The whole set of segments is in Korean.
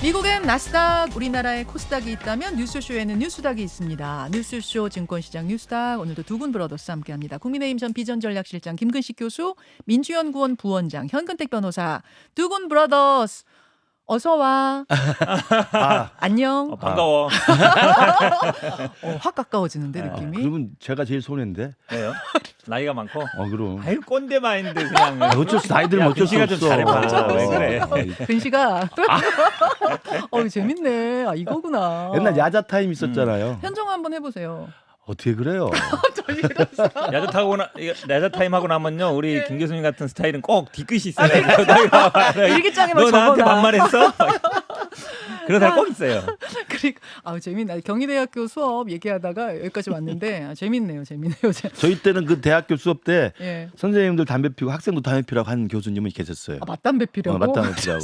미국엔 나스닥, 우리나라에 코스닥이 있다면 뉴스쇼에는 뉴스닥이 있습니다. 뉴스쇼 증권시장 뉴스닥, 오늘도 두군 브러더스 함께합니다. 국민의힘 전 비전전략실장 김근식 교수, 민주연구원 부원장, 현근택 변호사, 두군 브러더스 어서 와. 안녕. 반가워. 확 가까워지는데 느낌이. 그러면 제가 제일 손해인데. 왜요? 나이가 많고. 그럼. 아유 꼰대 마인드 그냥. 어쩔 수 나이들은 어쩔 수 씨가 없어. 좀 잘해봐. 왜 그래? 근시가. 재밌네. 이거구나. 옛날 야자 타임 있었잖아요. 현정 한번 해보세요. 어떻게 그래요? 야자 타임 하고 나면요, 우리 김 교수님 같은 스타일은 꼭 뒤끝이 있어요. 일기장에만 너 나한테 적어놔. 반말했어? 그런 사람 꼭 있어요. 그리고 재밌네. 경희대학교 수업 얘기하다가 여기까지 왔는데 재밌네요. 저희 때는 그 대학교 수업 때 예. 선생님들 담배 피우고 학생도 담배 피우라고 하는 교수님은 계셨어요. 맞담배 피라고. 맞담배 피라고.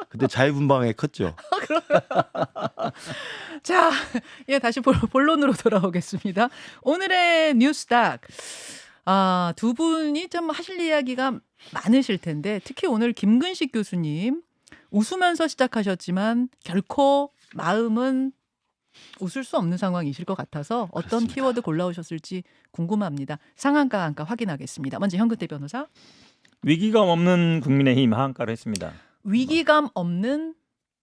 그때 자유분방에 컸죠. 자, 다시 본론으로 돌아오겠습니다. 오늘의 뉴스닥. 두 분이 좀 하실 이야기가 많으실 텐데 특히 오늘 김근식 교수님 웃으면서 시작하셨지만 결코 마음은 웃을 수 없는 상황이실 것 같아서 어떤 그렇습니다. 키워드 골라오셨을지 궁금합니다. 상한가 한가 확인하겠습니다. 먼저 현근택 변호사. 위기감 없는 국민의힘 하한가를 했습니다. 위기감 없는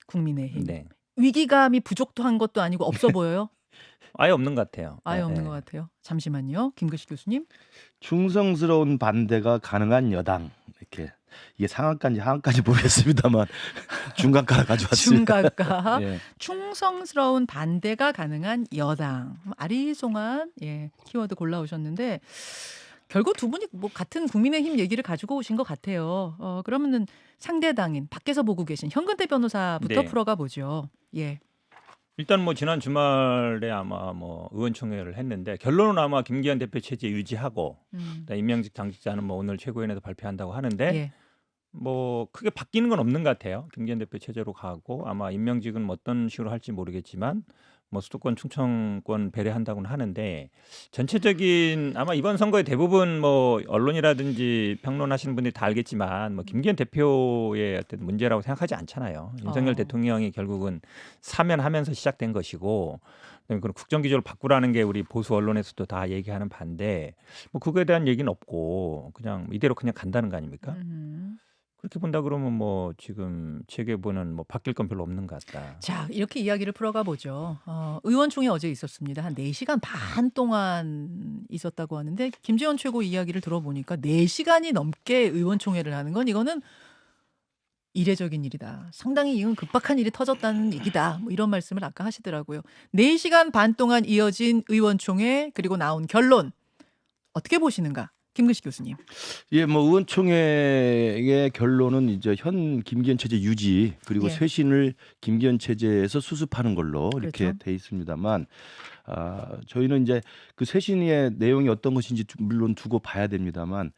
국민의힘. 네. 위기감이 부족도 한 것도 아니고 없어 보여요? 아예 없는 것 같아요. 아예 네, 없는 네. 것 같아요. 잠시만요. 김근식 교수님. 충성스러운 반대가 가능한 여당. 이렇게 이게 상한가인지 하한가인지 모르겠습니다만 중간가를 가져왔습니다. 중간가. 예. 충성스러운 반대가 가능한 여당. 아리송한 키워드 골라오셨는데 결국 두 분이 같은 국민의힘 얘기를 가지고 오신 것 같아요. 그러면은 상대당인 밖에서 보고 계신 현근택 변호사부터 네. 풀어가 보죠. 예. 일단 지난 주말에 아마 의원총회를 했는데 결론은 아마 김기현 대표 체제 유지하고 임명직 당직자는 오늘 최고위원회에서 발표한다고 하는데 예. 크게 바뀌는 건 없는 것 같아요. 김기현 대표 체제로 가고 아마 임명직은 어떤 식으로 할지 모르겠지만 수도권 충청권 배려한다고는 하는데 전체적인 아마 이번 선거의 대부분 언론이라든지 평론하시는 분들이 다 알겠지만 김기현 대표의 어떤 문제라고 생각하지 않잖아요. 윤석열 대통령이 결국은 사면하면서 시작된 것이고 그런 국정기조를 바꾸라는 게 우리 보수 언론에서도 다 얘기하는 반대 그거에 대한 얘기는 없고 그냥 이대로 그냥 간다는 거 아닙니까? 그렇게 본다 그러면 지금 체계보는 바뀔 건 별로 없는 것 같다. 자, 이렇게 이야기를 풀어가 보죠. 의원총회 어제 있었습니다. 한 4시간 반 동안 있었다고 하는데 김재원 최고 이야기를 들어보니까 4시간이 넘게 의원총회를 하는 건 이거는 이례적인 일이다. 상당히 이건 급박한 일이 터졌다는 얘기다. 이런 말씀을 아까 하시더라고요. 4시간 반 동안 이어진 의원총회 그리고 나온 결론 어떻게 보시는가? 김근식 교수님. 예, 의원총회의 결론은 이제 현 김기현 체제 유지 그리고 예. 쇄신을 김기현 체제에서 수습하는 걸로 이렇게 그렇죠. 돼 있습니다만 저희는 이제 그 쇄신의 내용이 어떤 것인지 물론 두고 봐야 됩니다만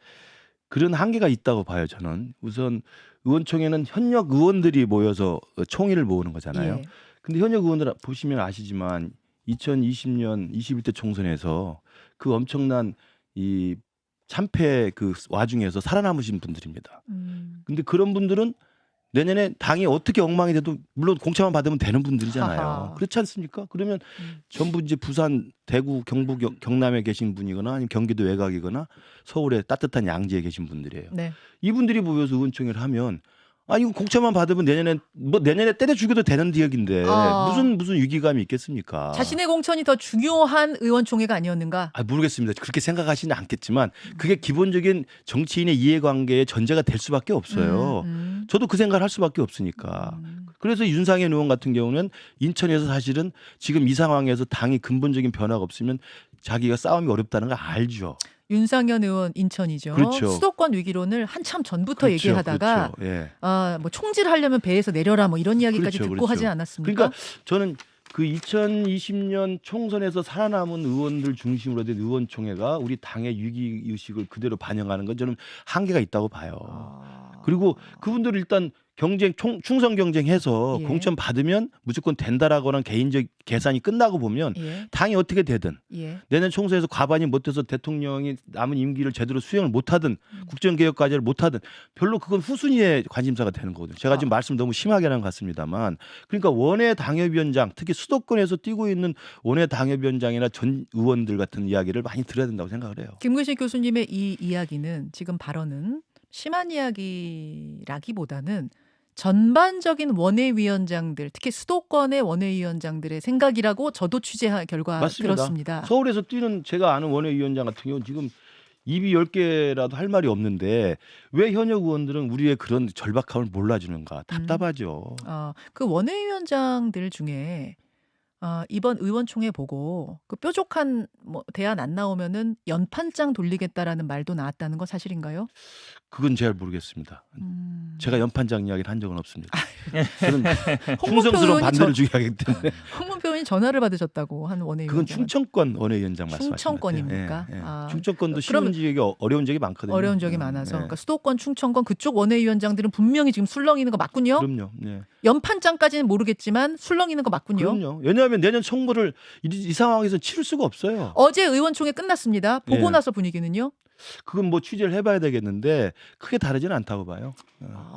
그런 한계가 있다고 봐요. 저는 우선 의원총회는 현역 의원들이 모여서 총의를 모으는 거잖아요. 예. 근데 현역 의원들 보시면 아시지만 2020년 21대 총선에서 그 엄청난 이 참패 그 와중에서 살아남으신 분들입니다. 근데 그런 분들은 내년에 당이 어떻게 엉망이 돼도 물론 공천만 받으면 되는 분들이잖아요. 하하. 그렇지 않습니까? 그러면 전부 이제 부산, 대구, 경북, 경남에 계신 분이거나 아니면 경기도 외곽이거나 서울에 따뜻한 양지에 계신 분들이에요. 네. 이분들이 모여서 의원총회를 하면 이거 공천만 받으면 내년에 때려 죽여도 되는 지역인데 무슨 위기감이 있겠습니까? 자신의 공천이 더 중요한 의원총회가 아니었는가? 모르겠습니다. 그렇게 생각하시는 않겠지만 그게 기본적인 정치인의 이해관계의 전제가 될 수밖에 없어요. 저도 그 생각을 할 수밖에 없으니까. 그래서 윤상현 의원 같은 경우는 인천에서 사실은 지금 이 상황에서 당이 근본적인 변화가 없으면 자기가 싸움이 어렵다는 걸 알죠. 윤상현 의원 인천이죠. 그렇죠. 수도권 위기론을 한참 전부터 얘기하다가 그렇죠. 예. 총질하려면 배에서 내려라 이런 이야기까지 그렇죠, 듣고 그렇죠. 하지 않았습니까? 그러니까 저는 그 2020년 총선에서 살아남은 의원들 중심으로 된 의원총회가 우리 당의 위기 의식을 그대로 반영하는 건 저는 한계가 있다고 봐요. 그리고 그분들 일단 충성 경쟁해서 예. 공천 받으면 무조건 된다라고는 개인적 계산이 끝나고 보면 예. 당이 어떻게 되든 예. 내년 총선에서 과반이 못 돼서 대통령이 남은 임기를 제대로 수행을 못하든 국정개혁 과제를 못하든 별로 그건 후순위의 관심사가 되는 거거든요. 제가 지금 말씀 너무 심하게 하는 것 같습니다만 그러니까 원외 당협위원장 특히 수도권에서 뛰고 있는 원외 당협위원장이나 전 의원들 같은 이야기를 많이 들어야 된다고 생각을 해요. 김근식 교수님의 이 이야기는 지금 발언은 심한 이야기라기보다는 전반적인 원외위원장들 특히 수도권의 원외위원장들의 생각이라고 저도 취재 결과 맞습니다. 들었습니다. 서울에서 뛰는 제가 아는 원외위원장 같은 경우는 지금 입이 10개라도 할 말이 없는데 왜 현역 의원들은 우리의 그런 절박함을 몰라주는가 답답하죠. 그 원외위원장들 중에 이번 의원총회 보고 그 뾰족한 대안 안 나오면은 연판장 돌리겠다라는 말도 나왔다는 건 사실인가요? 그건 잘 모르겠습니다. 제가 연판장 이야기를 한 적은 없습니다. 저는 홍문표 충성스러운 의원이 반대를 주의하기 때문에 홍문표 의원이 전화를 받으셨다고 한 원외위원장. 그건 충청권 원외위원장 말씀하시는 충청권입니까? 예, 예. 아, 충청권도 그러면 쉬운 지역이 어려운 지역이 많거든요. 어려운 적이 많아서 예. 그러니까 수도권, 충청권 그쪽 원외위원장들은 분명히 지금 술렁이는 거 맞군요. 그럼요. 예. 연판장까지는 모르겠지만 술렁이는 거 맞군요. 그럼요. 왜냐하면 내년 총무를 이 상황에서 치를 수가 없어요. 어제 의원총회 끝났습니다. 보고 예. 나서 분위기는요? 그건 뭐 취재를 해봐야 되겠는데 크게 다르지는 않다고 봐요.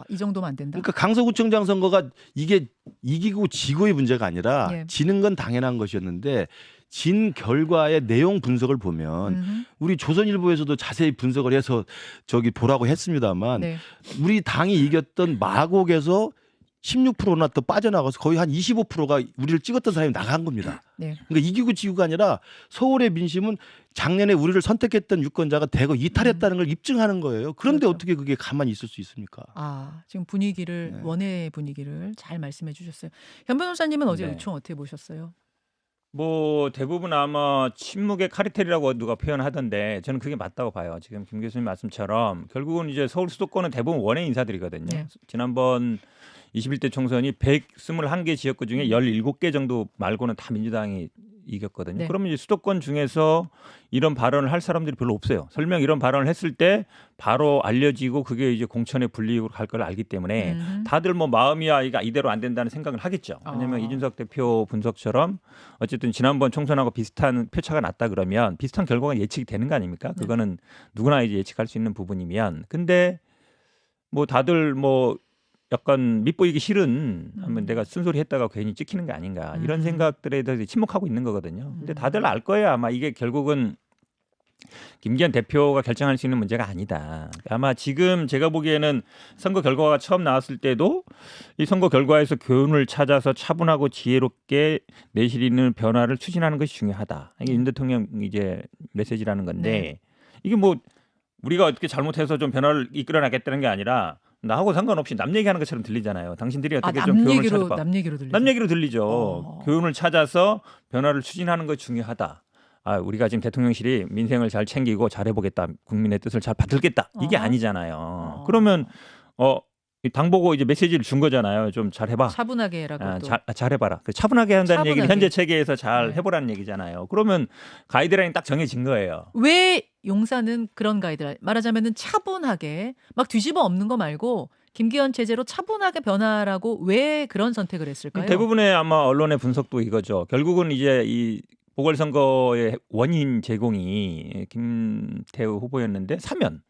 이 정도면 안 된다. 그러니까 강서구청장 선거가 이게 이기고 지고의 문제가 아니라 예. 지는 건 당연한 것이었는데 진 결과의 내용 분석을 보면 우리 조선일보에서도 자세히 분석을 해서 저기 보라고 했습니다만 네. 우리 당이 이겼던 마곡에서 16%나 더 빠져나가서 거의 한 25%가 우리를 찍었던 사람이 나간 겁니다. 네. 그러니까 이기고 지고가 아니라 서울의 민심은 작년에 우리를 선택했던 유권자가 대거 이탈했다는 걸 입증하는 거예요. 그런데 그렇죠. 어떻게 그게 가만히 있을 수 있습니까? 지금 분위기를 네. 원외 분위기를 잘 말씀해 주셨어요. 현 변호사님은 어제 네. 의총 어떻게 보셨어요? 뭐 대부분 아마 침묵의 카르텔이라고 누가 표현하던데 저는 그게 맞다고 봐요. 지금 김 교수님 말씀처럼 결국은 이제 서울 수도권은 대부분 원외 인사들이거든요. 네. 지난번 21대 총선이 121개 지역구 중에 17개 정도 말고는 다 민주당이 이겼거든요. 네. 그러면 이제 수도권 중에서 이런 발언을 할 사람들이 별로 없어요. 설령 이런 발언을 했을 때 바로 알려지고 그게 이제 공천의 불이익으로 갈 걸 알기 때문에 다들 뭐 마음이야 이대로 안 된다는 생각을 하겠죠. 왜냐하면 이준석 대표 분석처럼 어쨌든 지난번 총선하고 비슷한 표차가 났다 그러면 비슷한 결과가 예측이 되는 거 아닙니까? 그거는 누구나 이제 예측할 수 있는 부분이면 근데 뭐 다들 뭐 약간 밑보이기 싫은 하면 내가 쓴소리 했다가 괜히 찍히는 게 아닌가 이런 생각들에 대해서 침묵하고 있는 거거든요. 근데 다들 알 거예요. 아마 이게 결국은 김기현 대표가 결정할 수 있는 문제가 아니다. 아마 지금 제가 보기에는 선거 결과가 처음 나왔을 때도 이 선거 결과에서 교훈을 찾아서 차분하고 지혜롭게 내실 있는 변화를 추진하는 것이 중요하다. 이게 윤 대통령 이제 메시지라는 건데 네. 이게 뭐 우리가 어떻게 잘못해서 좀 변화를 이끌어나겠다는 게 아니라 나하고 상관없이 남 얘기하는 것처럼 들리잖아요. 당신들이 어떻게 좀 교훈을 찾아봐. 남 얘기로 들리죠. 남 얘기로 들리죠. 교훈을 찾아서 변화를 추진하는 것이 중요하다. 우리가 지금 대통령실이 민생을 잘 챙기고 잘해보겠다. 국민의 뜻을 잘 받들겠다. 이게 아니잖아요. 그러면 당 보고 이제 메시지를 준 거잖아요. 좀 잘해봐. 차분하게 해라고 또. 잘해봐라. 차분하게 한다는 차분하게. 얘기는 현재 체계에서 잘 네. 해보라는 얘기잖아요. 그러면 가이드라인이 딱 정해진 거예요. 왜 용산은 그런 가이드라인 말하자면은 차분하게 막 뒤집어 엎는 거 말고 김기현 체제로 차분하게 변화라고 왜 그런 선택을 했을까요? 대부분의 아마 언론의 분석도 이거죠. 결국은 이제 이 보궐선거의 원인 제공이 김태우 후보였는데 사면은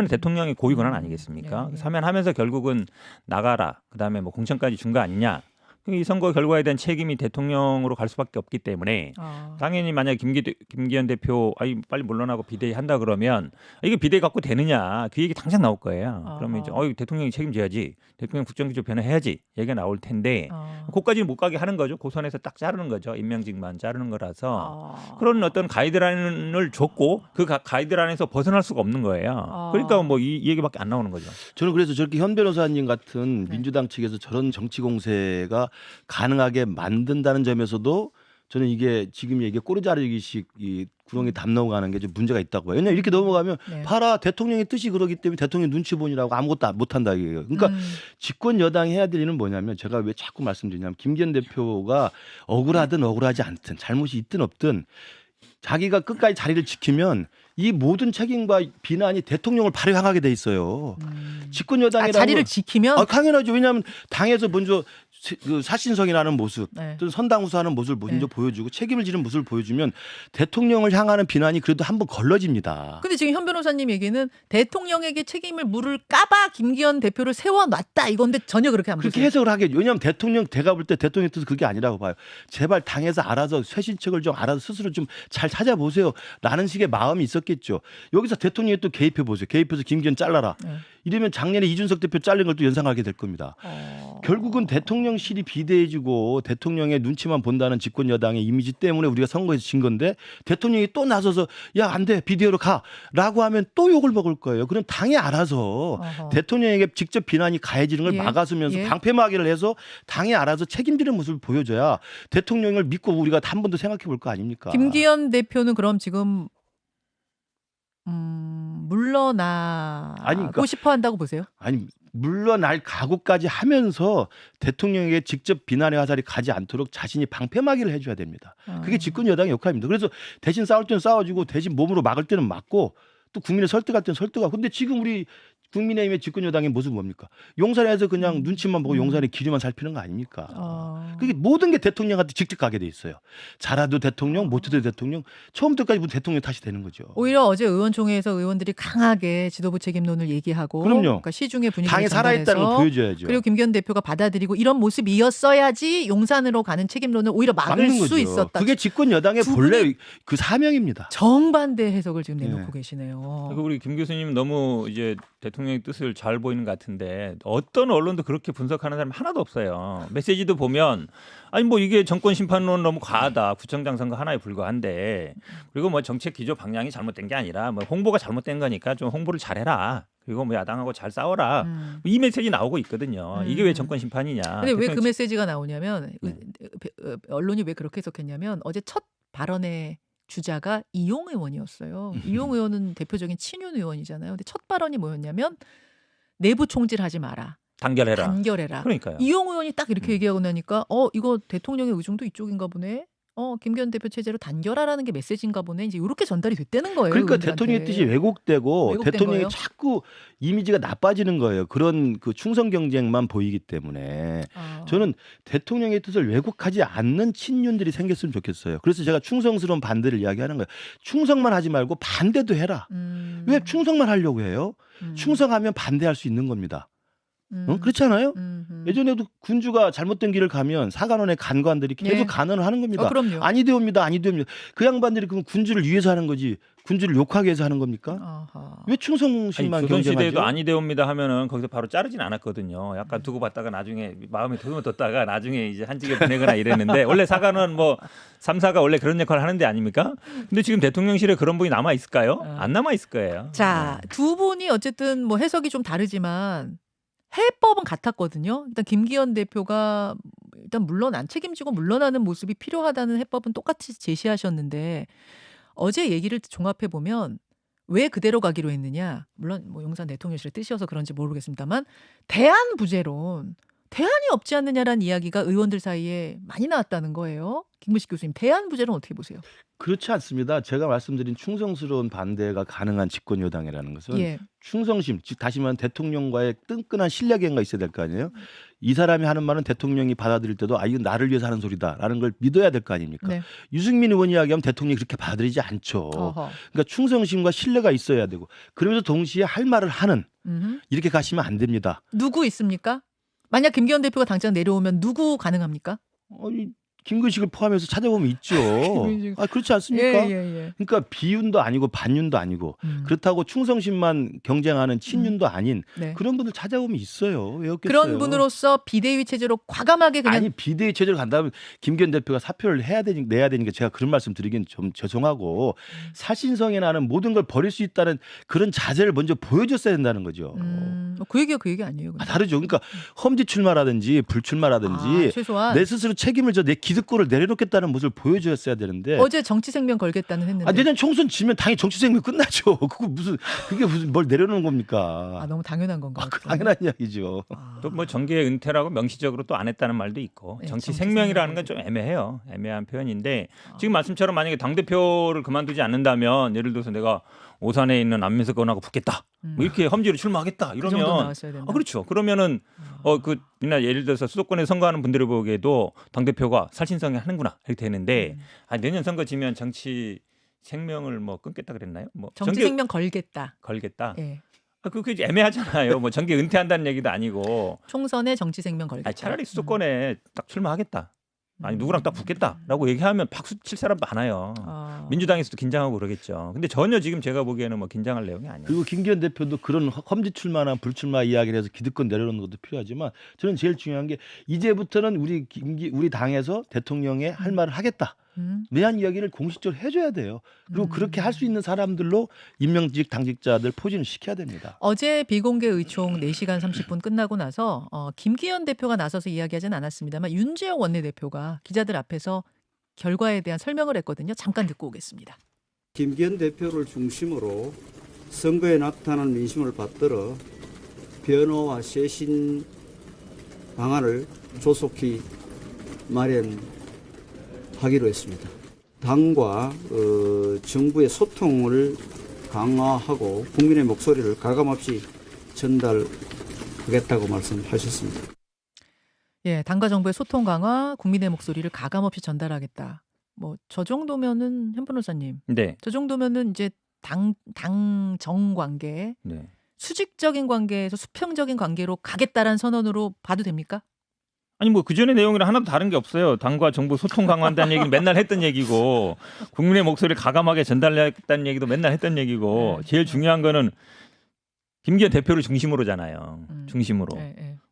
대통령이 고위 권한 아니겠습니까? 네. 사면하면서 결국은 나가라. 그다음에 뭐 공천까지 준 거 아니냐. 이 선거 결과에 대한 책임이 대통령으로 갈 수밖에 없기 때문에 당연히 만약에 김기현 대표 빨리 물러나고 비대위 한다 그러면 이게 비대위 갖고 되느냐 그 얘기 당장 나올 거예요. 그러면 이제 대통령이 책임져야지. 대통령 국정기조 변화해야지 얘기가 나올 텐데 그것까지는 못 가게 하는 거죠. 고선에서 딱 자르는 거죠. 임명직만 자르는 거라서 그런 어떤 가이드라인을 줬고 그 가이드라인에서 벗어날 수가 없는 거예요. 그러니까 뭐 이 얘기밖에 안 나오는 거죠. 저는 그래서 저렇게 현 변호사님 같은 민주당 측에서 저런 정치 공세가 가능하게 만든다는 점에서도 저는 이게 지금 이게 꼬리 자르기식 이 구렁이 담 넘어가는 게 좀 문제가 있다고 봐요. 왜냐하면 이렇게 넘어가면 봐라 대통령의 뜻이 그러기 때문에 대통령 눈치 보느라고 아무것도 못한다 이거예요. 그러니까 집권 여당이 해야 될 일은 뭐냐면 제가 왜 자꾸 말씀드리냐면 김기현 대표가 억울하든 억울하지 않든 잘못이 있든 없든 자기가 끝까지 자리를 지키면 이 모든 책임과 비난이 대통령을 바로 향하게 돼 있어요. 집권 여당이라고 자리를 지키면 당연하죠. 왜냐하면 당에서 먼저 그 사신성이라는 모습, 네. 또 선당후사하는 모습을 먼저 네. 보여주고 책임을 지는 모습을 보여주면 대통령을 향하는 비난이 그래도 한번 걸러집니다. 근데 지금 현 변호사님 얘기는 대통령에게 책임을 물을까봐 김기현 대표를 세워놨다 이건데 전혀 그렇게 안 보세요. 그렇게 해석을 하겠죠. 왜냐하면 대통령 제가 볼 때 대통령 뜻은 그게 아니라고 봐요. 제발 당에서 알아서 쇄신책을 좀 알아서 스스로 좀 잘 찾아보세요. 라는 식의 마음이 있었겠죠. 여기서 대통령이 또 개입해 보세요. 개입해서 김기현 잘라라. 네. 이러면 작년에 이준석 대표 잘린 걸 또 연상하게 될 겁니다. 결국은 대통령실이 비대해지고 대통령의 눈치만 본다는 집권 여당의 이미지 때문에 우리가 선거에서 진 건데 대통령이 또 나서서 야, 안 돼. 비대위로 가라고 하면 또 욕을 먹을 거예요. 그럼 당이 알아서 대통령에게 직접 비난이 가해지는 걸 예. 막아서면서 예. 방패막이를 해서 당이 알아서 책임지는 모습을 보여줘야 대통령을 믿고 우리가 한 번 더 생각해 볼 거 아닙니까? 김기현 대표는 그럼 지금 물러나고 아니, 그러니까 싶어 한다고 보세요? 아니 물러날 각오까지 하면서 대통령에게 직접 비난의 화살이 가지 않도록 자신이 방패막이를 해줘야 됩니다. 그게 집권 여당의 역할입니다. 그래서 대신 싸울 때는 싸워주고 대신 몸으로 막을 때는 막고 또 국민을 설득할 때는 설득하고. 근데 지금 우리 국민의힘의 집권 여당의 모습은 뭡니까? 용산에서 그냥 눈치만 보고 용산의 기류만 살피는 거 아닙니까? 그게 모든 게 대통령한테 직접 가게 돼 있어요. 잘해도 대통령, 못해도 대통령, 처음부터까지 대통령 탓이 되는 거죠. 오히려 어제 의원총회에서 의원들이 강하게 지도부 책임론을 얘기하고 그럼요. 그러니까 시중의 분위기를 당이 살아있다는 걸 전달해서 보여줘야죠. 그리고 김기현 대표가 받아들이고 이런 모습이었어야지 용산으로 가는 책임론을 오히려 막을 막는 수 거죠. 있었다. 그게 집권 여당의 두 본래 분이 그 사명입니다. 정반대 해석을 지금 내놓고 네. 계시네요. 그리고 우리 김 교수님 너무 이제 대통령의 뜻을 잘 보이는 것 같은데 어떤 언론도 그렇게 분석하는 사람 하나도 없어요. 메시지도 보면 아니 뭐 이게 정권 심판론 너무 과하다. 구청장 선거 하나에 불과한데 그리고 뭐 정책 기조 방향이 잘못된 게 아니라 뭐 홍보가 잘못된 거니까 좀 홍보를 잘해라. 그리고 뭐 야당하고 잘 싸워라. 이 메시지 나오고 있거든요. 이게 왜 정권 심판이냐. 근데 왜 그 대통령 메시지가 나오냐면 언론이 왜 그렇게 해석했냐면 어제 첫 발언의 주자가 이용 의원이었어요. 이용 의원은 대표적인 친윤 의원이잖아요. 근데 첫 발언이 뭐였냐면 내부 총질하지 마라. 단결해라. 단결해라. 그러니까요. 이용 의원이 딱 이렇게 얘기하고 나니까 이거 대통령의 의중도 이쪽인가 보네. 김기현 대표 체제로 단결하라는 게 메시지인가 보네. 이제 이렇게 전달이 됐다는 거예요. 그러니까 의원들한테. 대통령의 뜻이 왜곡되고 왜곡된 대통령이 거예요? 자꾸 이미지가 나빠지는 거예요. 그런 그 충성 경쟁만 보이기 때문에 저는 대통령의 뜻을 왜곡하지 않는 친윤들이 생겼으면 좋겠어요. 그래서 제가 충성스러운 반대를 이야기하는 거예요. 충성만 하지 말고 반대도 해라. 왜 충성만 하려고 해요? 충성하면 반대할 수 있는 겁니다. 그렇지 않아요? 예전에도 군주가 잘못된 길을 가면 사관원의 간관들이 계속 예. 간언을 하는 겁니다. 그럼요. 아니되옵니다. 아니되옵니다. 그 양반들이 그럼 군주를 위해서 하는 거지 군주를 욕하기 위해서 하는 겁니까? 아하. 왜 충성심만 조선시대에도 경쟁하죠? 아니되옵니다 하면은 거기서 바로 자르진 않았거든요. 약간 두고 봤다가 나중에 마음에 뒀다가 나중에 이제 한직에 보내거나 이랬는데 원래 사관은 뭐 3사가 원래 그런 역할을 하는 데 아닙니까? 근데 지금 대통령실에 그런 분이 남아 있을까요? 안 남아 있을 거예요. 자, 두 분이 어쨌든 뭐 해석이 좀 다르지만 해법은 같았거든요. 일단 김기현 대표가 일단 책임지고 물러나는 모습이 필요하다는 해법은 똑같이 제시하셨는데 어제 얘기를 종합해 보면 왜 그대로 가기로 했느냐? 물론 뭐 용산 대통령실의 뜻이어서 그런지 모르겠습니다만 대안 부재론, 대안이 없지 않느냐라는 이야기가 의원들 사이에 많이 나왔다는 거예요. 김무식 교수님, 대안 부재론 어떻게 보세요? 그렇지 않습니다. 제가 말씀드린 충성스러운 반대가 가능한 집권 여당이라는 것은 예. 충성심, 즉 다시 말하면 대통령과의 끈끈한 신뢰관계가 있어야 될 거 아니에요. 이 사람이 하는 말은 대통령이 받아들일 때도 이건 나를 위해서 하는 소리다라는 걸 믿어야 될 거 아닙니까? 네. 유승민 의원이 이야기하면 대통령이 그렇게 받아들이지 않죠. 그러니까 충성심과 신뢰가 있어야 되고 그러면서 동시에 할 말을 하는 이렇게 가시면 안 됩니다. 누구 있습니까? 만약 김기현 대표가 당장 내려오면 누구 가능합니까? 김근식을 포함해서 찾아보면 있죠. 김근식. 그렇지 않습니까? 예. 그러니까 비윤도 아니고 반윤도 아니고 그렇다고 충성심만 경쟁하는 친윤도 아닌 네. 그런 분들 찾아보면 있어요. 왜 없겠어요? 그런 분으로서 비대위 체제로 과감하게 그냥 아니 비대위 체제로 간다면 김기현 대표가 사표를 내야 되니까 제가 그런 말씀 드리긴 좀 죄송하고 사신성에 나는 모든 걸 버릴 수 있다는 그런 자세를 먼저 보여줬어야 된다는 거죠. 그 얘기가 그 얘기 아니에요. 근데. 다르죠. 그러니까 험지 출마라든지 불출마라든지 최소한 내 스스로 책임을 내 기득권을 내려놓겠다는 모습을 보여줬어야 되는데 어제 정치 생명 걸겠다는 했는데 내년 총선 지면 당연히 정치 생명 끝나죠. 그게 무슨 뭘 내려놓는 겁니까? 너무 당연한 건가요? 당연한 이야기죠. 또 뭐 정계 은퇴라고 명시적으로 또 안 했다는 말도 있고 네, 정치 정치 생명이라는 건 좀 애매해요. 애매한 표현인데 지금 말씀처럼 만약에 당 대표를 그만두지 않는다면 예를 들어서 내가 오산에 있는 안민석 의원하고 붙겠다. 뭐 이렇게 험지로 출마하겠다. 그 정도 이러면 나왔어야 된다. 그렇죠. 그러면은 예를 들어서 수도권에 선거하는 분들이 보기에도 당 대표가 살신성이 하는구나 이렇게 되는데 내년 선거 지면 정치 생명을 뭐 끊겠다 그랬나요? 뭐 정치 생명 걸겠다. 걸겠다. 예. 그게 애매하잖아요. 뭐 정계 은퇴한다는 얘기도 아니고. 총선에 정치 생명 걸겠다. 차라리 수도권에 딱 출마하겠다. 아니 누구랑 딱 붙겠다라고 얘기하면 박수 칠 사람도 많아요. 민주당에서도 긴장하고 그러겠죠. 근데 전혀 지금 제가 보기에는 뭐 긴장할 내용이 아니에요. 그리고 김기현 대표도 그런 험지 출마나 불출마 이야기를 해서 기득권 내려놓는 것도 필요하지만 저는 제일 중요한 게 이제부터는 우리 당에서 대통령에 할 말을 하겠다. 내한 이야기를 공식적으로 해줘야 돼요. 그리고 그렇게 할 수 있는 사람들로 임명직 당직자들 포진을 시켜야 됩니다. 어제 비공개 의총 4시간 30분 끝나고 나서 김기현 대표가 나서서 이야기하진 않았습니다만 윤재영 원내대표가 기자들 앞에서 결과에 대한 설명을 했거든요. 잠깐 듣고 오겠습니다. 김기현 대표를 중심으로 선거에 나타난 민심을 받들어 변호와 쇄신 방안을 조속히 마련하기로 했습니다. 당과 정부의 소통을 강화하고 국민의 목소리를 가감없이 전달하겠다고 말씀하셨습니다. 예, 당과 정부의 소통 강화, 국민의 목소리를 가감없이 전달하겠다. 뭐 저 정도면은 현 변호사님, 네. 저 정도면은 이제 당정 관계, 네. 수직적인 관계에서 수평적인 관계로 가겠다라는 선언으로 봐도 됩니까? 아니 뭐 그전의 내용이랑 하나도 다른 게 없어요. 당과 정부 소통 강화한다는 얘기는 맨날 했던 얘기고 국민의 목소리를 가감하게 전달하겠다는 얘기도 맨날 했던 얘기고 제일 중요한 거는 김기현 대표를 중심으로잖아요. 중심으로.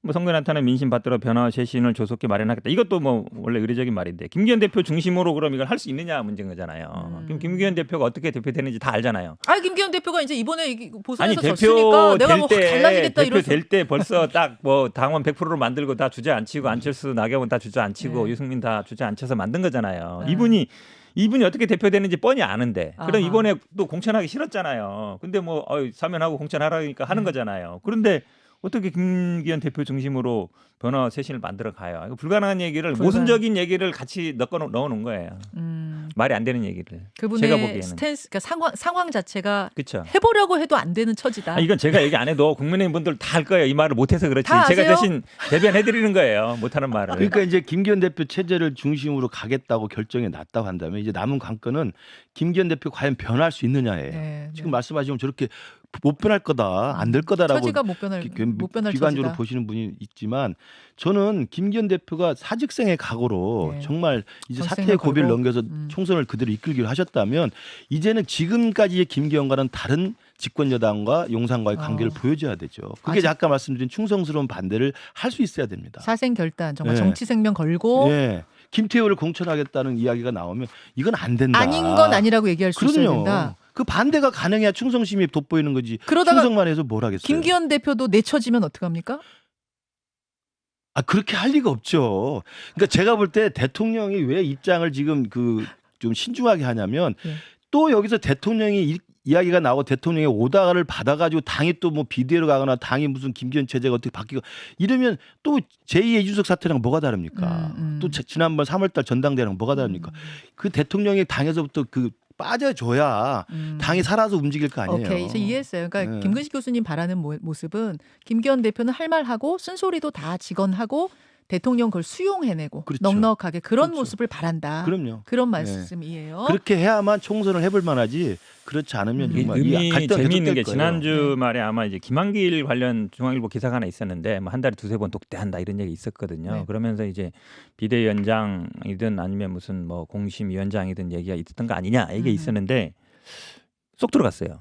뭐 선거에 나타난 민심 받들어 변화 쇄신을 조속히 마련하겠다. 이것도 뭐 원래 의례적인 말인데 김기현 대표 중심으로 그럼 이걸 할 수 있느냐 문제인 거잖아요. 그럼 김기현 대표가 어떻게 대표되는지 다 알잖아요. 김기현 대표가 이제 이번에 보선에서 대표 졌으니까 내가 뭐 될 때, 달라지겠다 대표 이럴 될 때 벌써 딱 뭐 당원 100%로 만들고 다 주저앉히고 안철수 나경원 다 주저앉히고 유승민 다 주저앉혀서 만든 거잖아요. 이분이 어떻게 대표되는지 뻔히 아는데 그럼 이번에 또 공천하기 싫었잖아요. 근데 뭐 사면하고 공천하라니까 하는 거잖아요. 그런데 어떻게 김기현 대표 중심으로 변화 쇄신을 만들어 가요? 이거 불가능한 얘기를 모순적인 얘기를 같이 넣어놓은 거예요. 말이 안 되는 얘기를. 그분의 제가 보기에는. 스탠스, 그러니까 상황 자체가 그쵸. 해보려고 해도 안 되는 처지다. 이건 제가 얘기 안 해도 국민의힘 분들 다 할 거예요. 이 말을 못해서 그렇지. 다 제가 아세요? 대신 대변해드리는 거예요. 못하는 말을. 그러니까 이제 김기현 대표 체제를 중심으로 가겠다고 결정이 났다고 한다면 이제 남은 관건은 김기현 대표 과연 변할 수 있느냐예요. 지금 말씀하시면 저렇게 못 변할 거다, 안 될 거다라고 처지가 못 변할 비관적으로 처지다. 보시는 분이 있지만 저는 김기현 대표가 사직생의 각오로 정말 이제 사태의 고비를 넘겨서 총선을 그대로 이끌기로 하셨다면 이제는 지금까지의 김기현과는 다른 집권 여당과 용산과의 관계를 보여줘야 되죠. 그게 아까 말씀드린 충성스러운 반대를 할 수 있어야 됩니다. 사생결단 정말 정치 생명 걸고 김태호를 공천하겠다는 이야기가 나오면 이건 안 된다. 아닌 건 아니라고 얘기할 수 있어야 된다. 그 반대가 가능해야 충성심이 돋보이는 거지. 그러다가 충성만 해서 뭘 하겠어요. 김기현 대표도 내쳐지면 어떡합니까? 그렇게 할 리가 없죠. 그러니까 제가 볼 때 대통령이 왜 입장을 지금 좀 신중하게 하냐면 또 여기서 대통령이 이야기가 나오고 대통령의 오다를 받아가지고 당이 또 뭐 비대위로 가거나 당이 무슨 김기현 체제가 어떻게 바뀌고 이러면 또 제2의 이준석 사태랑 뭐가 다릅니까? 또 지난번 3월달 전당대회랑 뭐가 다릅니까? 그 대통령이 당에서부터 빠져줘야 당이 살아서 움직일 거 아니에요. 오케이, 이제 이해했어요. 그러니까 김근식 교수님 바라는 모습은 김기현 대표는 할 말하고 쓴소리도 다 직언하고 대통령 그걸 수용해내고 넉넉하게 그런 모습을 바란다. 그럼요. 그런 말씀이에요. 그렇게 해야만 총선을 해볼 만하지 그렇지 않으면 정말 재미있는 게 지난주 말에 아마 이제 김한길 관련 중앙일보 기사가 하나 있었는데 뭐 한 달에 2-3번 독대한다 이런 얘기 있었거든요. 그러면서 이제 비대위원장이든 아니면 무슨 뭐 공심위원장이든 얘기가 있었던 거 아니냐 이게 있었는데 쏙 들어갔어요.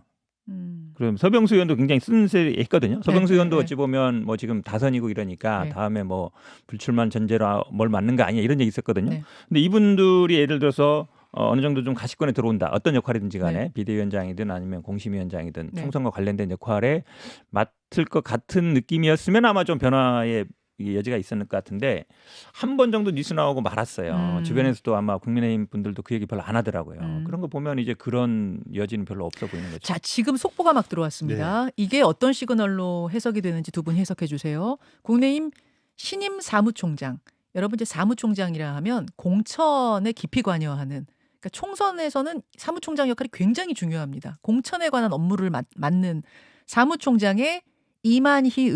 그럼 서병수 의원도 굉장히 쓴소리했거든요. 서병수 의원도 어찌 보면 뭐 지금 다선이고 이러니까 다음에 뭐 불출마 전제로 뭘 맞는 거 아니냐 이런 얘기 있었거든요. 근데 이분들이 예를 들어서 어느 정도 좀 가시권에 들어온다. 어떤 역할이든지 간에 비대위원장이든 아니면 공심위원장이든 총선과 관련된 역할에 맡을 것 같은 느낌이었으면 아마 좀 변화의 여지가 있었을 것 같은데 한 번 정도 뉴스 나오고 말았어요. 주변에서도 아마 국민의힘 분들도 그 얘기 별로 안 하더라고요. 그런 거 보면 이제 그런 여지는 별로 없어 보이는 거죠. 자, 지금 속보가 막 들어왔습니다. 이게 어떤 시그널로 해석이 되는지 두 분 해석해 주세요. 국민의힘 신임 사무총장. 여러분 이제 사무총장이라 하면 공천에 깊이 관여하는, 그러니까 그러니까 총선에서는 사무총장 역할이 굉장히 중요합니다. 공천에 관한 업무를 맡는 사무총장의 이만희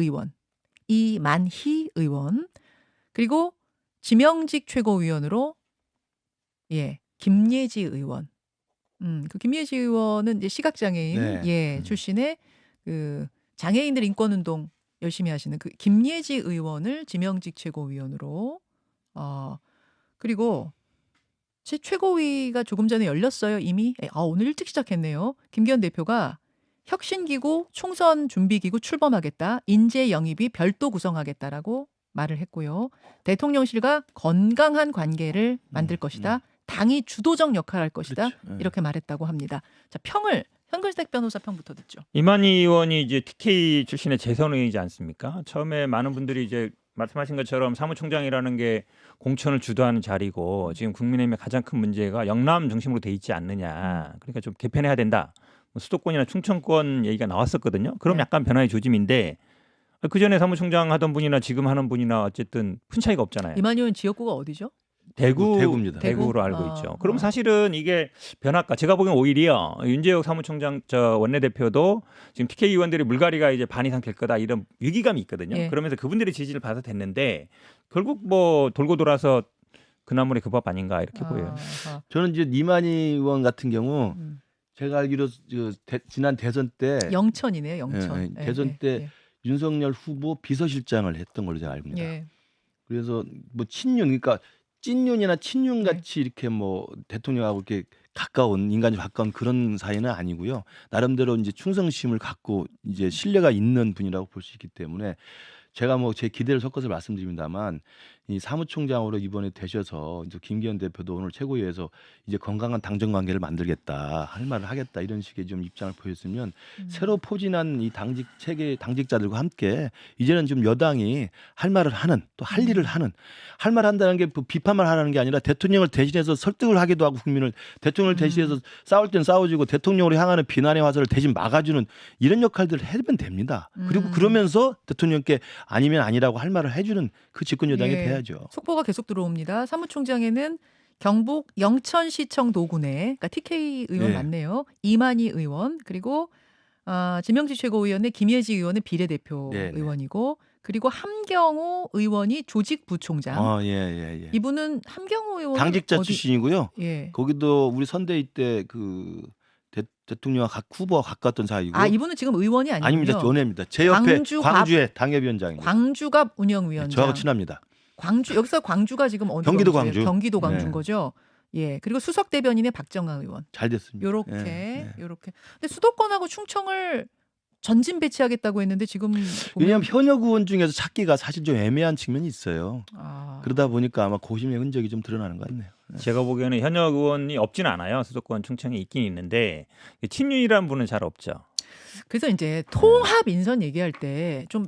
의원, 그리고 지명직 최고위원으로 김예지 의원. 그 김예지 의원은 이제 시각장애인 네. 출신의 그 장애인들 인권운동 열심히 하시는 그 김예지 의원을 지명직 최고위원으로 그리고 제 최고위가 조금 전에 열렸어요. 이미 오늘 일찍 시작했네요. 김기현 대표가 혁신기구 총선 준비기구 출범하겠다. 인재 영입이 별도 구성하겠다라고 말을 했고요. 대통령실과 건강한 관계를 만들 것이다. 당이 주도적 역할을 할 것이다. 그렇죠. 이렇게 말했다고 합니다. 자, 평을 현근택 변호사 평부터 듣죠. 이만희 의원이 이제 TK 출신의 재선 의원이지 않습니까? 처음에 많은 분들이 이제 말씀하신 것처럼 사무총장이라는 게 공천을 주도하는 자리고 지금 국민의힘의 가장 큰 문제가 영남 중심으로 돼 있지 않느냐. 그러니까 좀 개편해야 된다. 수도권이나 충청권 얘기가 나왔었거든요. 그럼 네. 약간 변화의 조짐인데 그 전에 사무총장 하던 분이나 지금 하는 분이나 어쨌든 큰 차이가 없잖아요. 이만희 의원 지역구가 어디죠? 대구입니다. 대구로 대구? 알고 있죠. 그럼 사실은 이게 변화가 제가 보기엔 오히려 윤재욱 사무총장 원내대표도 지금 TK 의원들이 물갈이가 이제 반 이상 될 거다 이런 위기감이 있거든요. 예. 그러면서 그분들의 지지를 받아 됐는데 결국 뭐 돌고 돌아서 그나물의 그 밥 아닌가 이렇게 보여요. 저는 이제 이만희 의원 같은 경우 제가 알기로 지난 대선 때 영천이네요. 영천. 대선 때 윤석열 후보 비서실장을 했던 걸로 제가 알고 있습니다. 예. 그래서 뭐 친윤 그러니까 찐윤이나 친윤 같이 이렇게 뭐 대통령하고 이렇게 가까운 인간적으로 가까운 그런 사이는 아니고요. 나름대로 이제 충성심을 갖고 이제 신뢰가 있는 분이라고 볼 수 있기 때문에 제가 뭐 제 기대를 섞어서 말씀드립니다만 이 사무총장으로 이번에 되셔서 이제 김기현 대표도 오늘 최고위에서 이제 건강한 당정 관계를 만들겠다 할 말을 하겠다 이런 식의 좀 입장을 보였으면 새로 포진한 이 당직 체계 당직자들과 함께 이제는 좀 여당이 할 말을 하는 또 할 일을 하는 할 말 한다는 게 비판만 하라는 게 아니라 대통령을 대신해서 설득을 하기도 하고 국민을 대통령을 대신해서 싸울 땐 싸워주고 대통령으로 향하는 비난의 화살을 대신 막아주는 이런 역할들을 해면 됩니다. 그리고 그러면서 대통령께 아니면 아니라고 할 말을 해주는 그 집권 여당이 돼야죠. 속보가 계속 들어옵니다. 사무총장에는 경북 영천시청 도군에 그러니까 TK 의원 맞네요. 이만희 의원 그리고 지명직 최고위원의 김예지 의원은 비례대표 의원이고 그리고 함경호 의원이 조직부총장. 예. 이분은 함경호 의원 당직자 출신이고요. 예. 거기도 우리 선대위 때 그 대통령과 각 후보와 가까웠던 사이고. 이분은 지금 의원이 아니고요. 아닙니다. 원외입니다. 제 옆에 광주의 당협위원장입니다. 광주갑 운영위원장. 저하고 친합니다. 여기서 광주가 지금 어느 경기도 광주예요? 광주. 경기도 광주인 거죠. 예. 그리고 수석 대변인의 박정아 의원. 잘 됐습니다. 요렇게. 근데 수도권하고 충청을 전진 배치하겠다고 했는데 지금 왜냐하면 현역 의원 중에서 찾기가 사실 좀 애매한 측면이 있어요. 그러다 보니까 아마 고심의 흔적이 좀 드러나는 것 같네요. 제가 보기에는 현역 의원이 없지는 않아요. 수도권 충청에 있긴 있는데 친윤이라는 분은 잘 없죠. 그래서 이제 통합 인선 얘기할 때 좀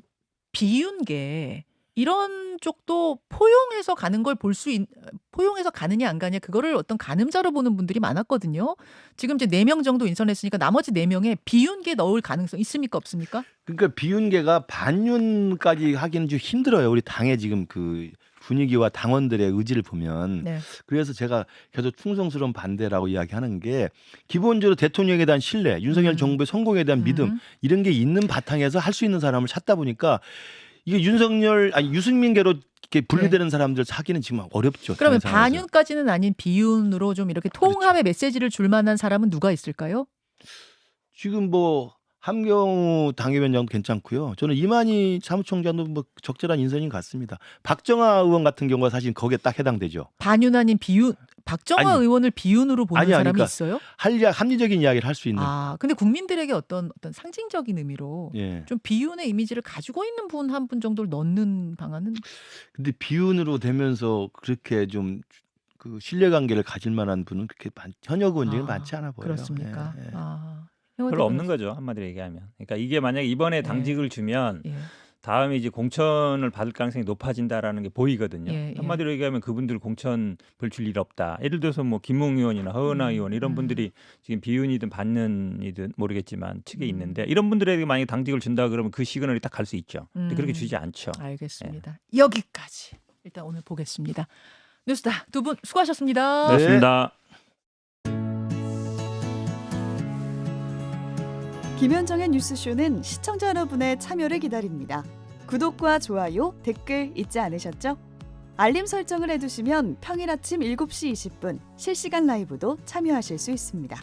비윤계 이런 쪽도 포용해서 가는 걸 포용해서 가느냐 안 가느냐 그거를 어떤 가늠자로 보는 분들이 많았거든요. 지금 이제 4명 정도 인선했으니까 나머지 4명에 비윤계 넣을 가능성 있습니까 없습니까? 그러니까 비윤계가 반윤까지 하기는 좀 힘들어요. 우리 당의 지금 그 분위기와 당원들의 의지를 보면. 그래서 제가 계속 충성스러운 반대라고 이야기하는 게 기본적으로 대통령에 대한 신뢰, 윤석열 정부의 성공에 대한 믿음 이런 게 있는 바탕에서 할 수 있는 사람을 찾다 보니까 이게 유승민계로 이렇게 분류되는 사람들 사기는 지금 어렵죠. 그러면 반윤까지는 아닌 비윤으로 좀 이렇게 통합의 메시지를 줄 만한 사람은 누가 있을까요? 지금 뭐 함경호 당협위원장도 괜찮고요. 저는 이만희 사무총장도 뭐 적절한 인선인 것 같습니다. 박정아 의원 같은 경우가 사실 거기에 딱 해당되죠. 반윤 아닌 비윤. 박정아 의원을 비윤으로 보는 사람이 그러니까 있어요? 합리적인 이야기를 할 수 있는. 근데 국민들에게 어떤 상징적인 의미로 좀 비윤의 이미지를 가지고 있는 분 한 분 정도를 넣는 방안은? 근데 비윤으로 되면서 그렇게 좀 그 신뢰관계를 가질 만한 분은 그렇게 현역 의원 중에 많지 않아 보여요. 그렇습니까? 별로 없는 거죠. 한마디로 얘기하면. 그러니까 이게 만약에 이번에 당직을 주면 다음에 이제 공천을 받을 가능성이 높아진다라는 게 보이거든요. 한마디로 얘기하면 그분들 공천 벌줄 일 없다. 예를 들어서 뭐 김웅 의원이나 허은하 의원 이런 분들이 지금 비윤이든 반윤이든 모르겠지만 측에 있는데 이런 분들에게 만약에 당직을 준다 그러면 그 시그널이 딱 갈 수 있죠. 근데 그렇게 주지 않죠. 알겠습니다. 여기까지 일단 오늘 보겠습니다. 뉴스다 두 분 수고하셨습니다. 고맙습니다. 김현정의 뉴스쇼는 시청자 여러분의 참여를 기다립니다. 구독과 좋아요, 댓글 잊지 않으셨죠? 알림 설정을 해두시면 평일 아침 7시 20분 실시간 라이브도 참여하실 수 있습니다.